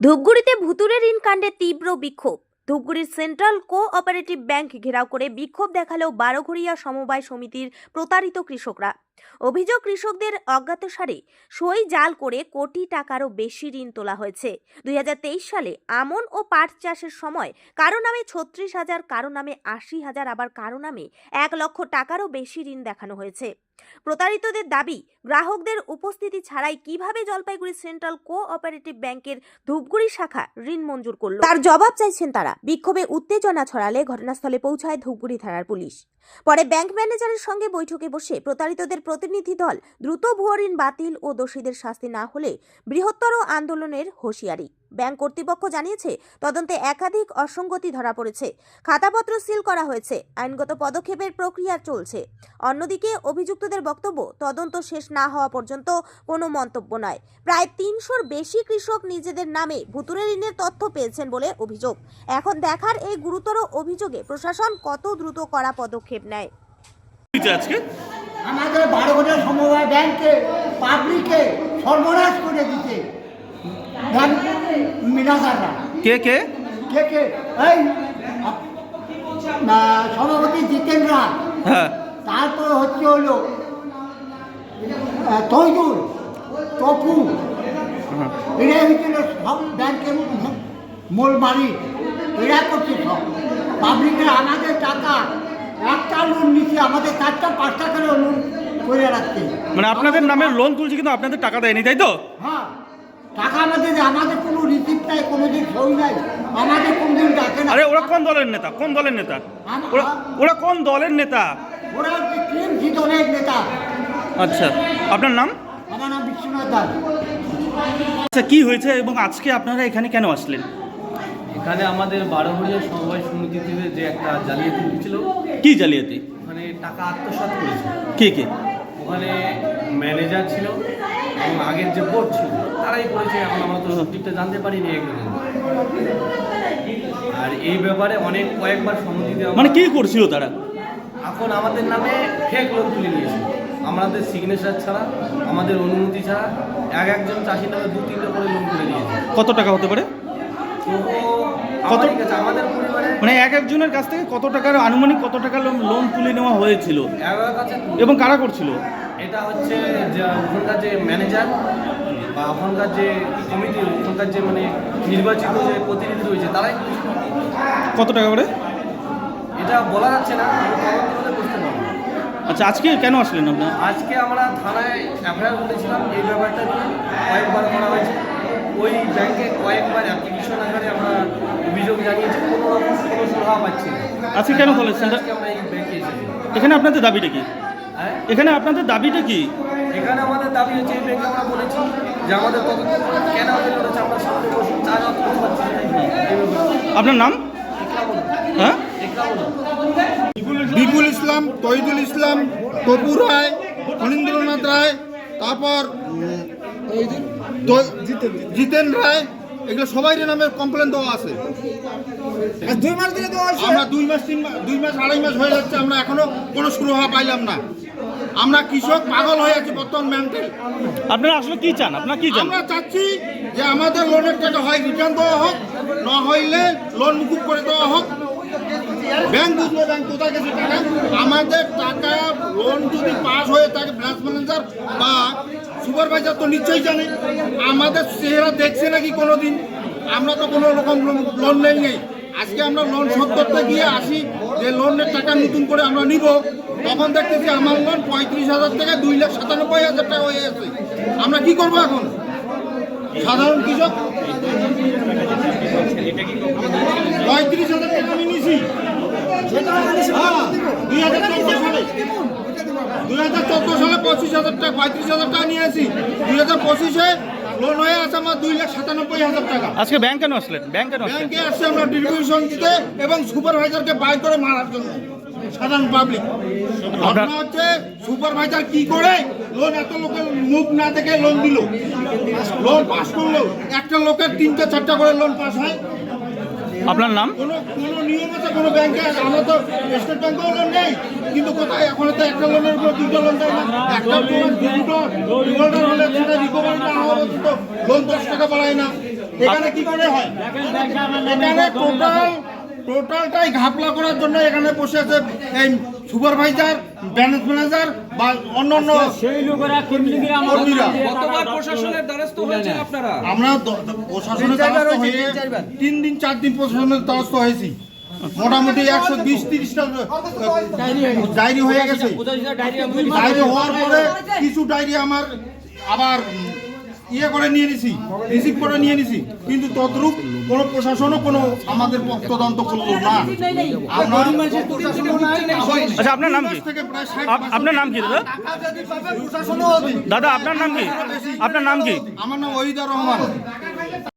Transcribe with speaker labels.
Speaker 1: ধূপগুড়িতে ভুতুড়ে ঋণ কাণ্ডে তীব্র বিক্ষোভ। ধূপগুড়ির সেন্ট্রাল কোঅপারেটিভ ব্যাংক ঘেরাও করে বিক্ষোভ দেখালো বারোঘরিয়া সমবায় সমিতির প্রতারিত কৃষকরা। অভিযোগ, কৃষকদের অজ্ঞাতসারে সই জাল করে কোটি টাকারও বেশি ঋণ তোলা হয়েছে। 2023 সালে আমন ও পাট চাষের সময় কারো নামে 36,000, কারো নামে 80,000, আবার কারো নামে 1 লক্ষ টাকারও বেশি ঋণ দেখানো হয়েছে। প্রতারিতদের দাবি, গ্রাহকদের উপস্থিতি ছাড়াই কিভাবে জলপাইগুড়ি সেন্ট্রাল কোঅপারেটিভ ব্যাংকের ধূপগুড়ি শাখা ঋণ মঞ্জুর করলো, তার জবাব চাইছেন তারা। বিক্ষোভে উত্তেজনা ছড়ালে ঘটনাস্থলে পৌঁছায় ধূপগুড়ি থানার পুলিশ। পরে ব্যাংক ম্যানেজারের সঙ্গে বৈঠকে বসে প্রতারিতদের প্রতিনিধি দল দ্রুত ভুয়ো ঋণ বাতিল ও দোষীদের শাস্তি না হলে বৃহত্তর আন্দোলনের হুঁশিয়ারি। ব্যাংক কর্তৃপক্ষ জানিয়েছে, তদন্তে একাধিক অসঙ্গতি ধরা পড়েছে, খাতাপত্র সিল করা হয়েছে, আইনগত পদক্ষেপের প্রক্রিয়া চলছে। অন্যদিকে অভিযুক্তদের বক্তব্য, তদন্ত শেষ না হওয়া পর্যন্ত কোনো মন্তব্য নয়। প্রায় 300-র বেশি কৃষক নিজেদের নামে ভুতুড়ে ঋণের তথ্য পেয়েছেন বলে অভিযোগ। এখন দেখার এই গুরুতর অভিযোগে প্রশাসন কত দ্রুত কড়া পদক্ষেপ নেয়।
Speaker 2: আজকে
Speaker 3: আমাদের বারোঘরিয়া সমবায় ব্যাংকে পাবলিকে সর্বনাশ করে দিতে ব্যাংক ম্যানেজাররা
Speaker 2: কে কে
Speaker 3: কে কে এই সভাপতি জিতেন রায়,
Speaker 2: হ্যাঁ
Speaker 3: তারপর হচ্ছে হলো তৈদুল, তপু, এরা হচ্ছিল সব ব্যাংকের মূল মালিক। এরা করছে সব পাবলিকের আমাদের টাকা একটা লোন নিচ্ছে, আমাদের 4টা-5টা করে লোন করে রাখতে।
Speaker 2: মানে আপনাদের নামে লোন তুলছে কিন্তু আপনাদের টাকা দেয়নি, তাই তো?
Speaker 3: হ্যাঁ, টাকা আমাদের কোনো রিসিপ্ট নাই, কোনো দিন সই নাই, আমাদের কোনো দিন ডাকে না।
Speaker 2: আরে ওরা কোন দলের নেতা? কোন দলের নেতা? ওরা কোন দলের নেতা?
Speaker 3: ওরা হচ্ছে ক্রিম জিতনের নেতা।
Speaker 2: আচ্ছা, আপনার নাম?
Speaker 3: আমার নাম বিশ্বনাথ দাস।
Speaker 2: আচ্ছা, কি হয়েছে এবং আজকে আপনারা এখানে কেন আসলেন?
Speaker 4: এখানে আমাদের বারোঘরিয়া সমবায় সমিতি থেকে যে একটা জালিয়াতি হয়েছিল।
Speaker 2: কি জালিয়াতি?
Speaker 4: ওখানে টাকা আত্মসাৎ করেছে।
Speaker 2: কে কে?
Speaker 4: ওখানে ম্যানেজার ছিল এবং আগের যে বোর্ড ছিল তারাই করেছে। এখন আমরা তো সঠিকটা জানতে পারিনি এগুলো। আর এই ব্যাপারে কয়েকবার সম্মতি দেওয়া,
Speaker 2: মানে কি করছিল তারা?
Speaker 4: এখন আমাদের নামে ফেক লোন তুলে নিয়েছে। আমাদের সিগনেচার ছাড়া, আমাদের অনুমতি ছাড়া একজন চাষির নামে 2-3টা করে লোন তুলে নিয়েছে।
Speaker 2: কত টাকা হতে পারে?
Speaker 4: কত আমাদের পরিবারে
Speaker 2: মানে একজনের কাছ থেকে কত টাকার আনুমানিক কত টাকা লোন তুলে নেওয়া হয়েছিল
Speaker 4: কাছে।
Speaker 2: এবং কারা করছিল?
Speaker 4: এটা হচ্ছে যে ওখানকার যে ম্যানেজার বা ওখানকার যে কমিটি, ওখানকার যে মানে নির্বাচিত যে প্রতিনিধি রয়েছে তারাই।
Speaker 2: কত টাকা করে
Speaker 4: এটা বলা যাচ্ছে না, বুঝতে পারবো।
Speaker 2: আচ্ছা, আজকে কেন আসলেন আপনার?
Speaker 4: আজকে আমরা থানায় এফআইআর করেছিলাম এই ব্যাপারটা নিয়ে, কয়েকবার করা হয়েছে। ওই ব্যাংকে কয়েকবার অ্যাপ্লিকেশন আকারে আমরা অভিযোগ জানিয়েছি, কোনো রকম কোনো সুরাহা পাচ্ছি না।
Speaker 2: আজকে কেন বলেছেন?
Speaker 4: আজকে আমরা এই ব্যাংকে এসেছি।
Speaker 2: এখানে আপনাদের দাবিটা কি?
Speaker 4: হ্যাঁ,
Speaker 2: এখানে আপনাদের দাবিটা কি?
Speaker 4: এখানে আমাদের দাবি হচ্ছে, এই ব্যাংকে আমরা বলেছি যে আমাদের তদন্ত কেন আমাদের করেছে, আমরা সামনে বসুন, চা করতে পারছি না।
Speaker 2: আপনার নাম? হ্যাঁ,
Speaker 5: বিপুল ইসলাম, তহিদুল ইসলাম, তপু রায়, ফণীন্দ্রনাথ রায়, তারপর জিতেন রায়, এগুলো সবাই নামে কমপ্লেন দেওয়া আছে।
Speaker 3: 2 মাস ধরে দেওয়া আছে।
Speaker 5: আমরা 2 মাস 2.5 মাস হয়ে যাচ্ছে, আমরা এখনো কোনো সুরাহা পাইলাম না। আমরা কৃষক পাগল হয়ে আছি বর্তমান মেন্টাল।
Speaker 2: আপনারা আসলে কি চান? আপনারা কি চান?
Speaker 5: আমরা চাচ্ছি যে আমাদের লোনের টাকা হয় রিটার্ন দেওয়া হোক, না হইলে লোন মুকুব করে দেওয়া হোক। ব্যাংক বুঝলো ব্যাংক কোথায় গেছে টাকা। আমাদের টাকা লোন যদি পাস হয়ে থাকে, ব্রাঞ্চ ম্যানেজার বা সুপারভাইজার তো নিশ্চয়ই জানে। আমাদের চেহারা দেখছে নাকি কোনো দিন? আমরা তো কোনো রকম লোন নেই। আজকে আমরা লোন শোধ করতে গিয়ে আসি যে লোনের টাকা নতুন করে আমরা নিব, তখন দেখতেছি আমার লোন 35,000 থেকে 2,97,000 টাকা হয়ে গেছে। আমরা কি করবো এখন? সাধারণ কৃষক 35,000 টাকা আমি নিছি 2014 সালে 25,000 টাকা, 35,000 টাকা নিয়েছি। 2025-এ লোন হয়ে আছে আমার 2,97,000 টাকা।
Speaker 2: আজকে ব্যাংক কেন আসলেন? ব্যাংকে
Speaker 5: আসছে আমরা ডিস্ট্রিবিউশন দিতে এবং সুপারভাইজারকে বাই করে মারার জন্য। সাধারণ পাবলিক ঘটনা হচ্ছে, সুপারভাইজার কি করে লোন এত লোকের মুখ না দেখে লোন দিল, লোন পাস করলো। একটা লোকের 3টা-4টা করে লোন পাস হয়।
Speaker 2: আপনার নাম?
Speaker 5: কোনো নিয়ম আছে কোনো ব্যাংকে? আমরা তো স্টেট ব্যাংকেও লোন নেই, কিন্তু কোথায় এখন তো একটা লোনের উপর 2টা লোন দেয় না। একটা লোন 2 হলে সেটা রিকভারি না হওয়া পর্যন্ত লোন 10 টাকা বাড়ায় না। এখানে কি করে হয়? এখানে টোটালটাই ঘাপলা করার জন্য এখানে বসে আছে এই সুপারভাইজার, ব্যালেন্স ম্যানেজার বা অন্যান্য কর্মীরা।
Speaker 4: কতবার প্রশাসনের দ্বারস্থ হয়েছেন আপনারা?
Speaker 5: আমরা প্রশাসনের দ্বারস্থ হয়ে 3 দিন 4 দিন প্রশাসনের দ্বারস্থ হয়েছি। মোটামুটি 120-30টা ডায়েরি হয়ে গেছে। ডায়েরি হওয়ার পরে কিছু ডায়েরি আমার আবার ইয়ে করে নিয়ে নিছি, রিসিভ করে নিয়ে নিছি, কিন্তু তদ্রূপ কোনো প্রশাসনও কোনো আমাদের তদন্ত করলো না।
Speaker 2: আচ্ছা, আপনার নাম কি? আপনার নাম কি দাদা? দাদা আপনার নাম কি? আপনার নাম কি?
Speaker 5: আমার নাম ওহিদুর রহমান।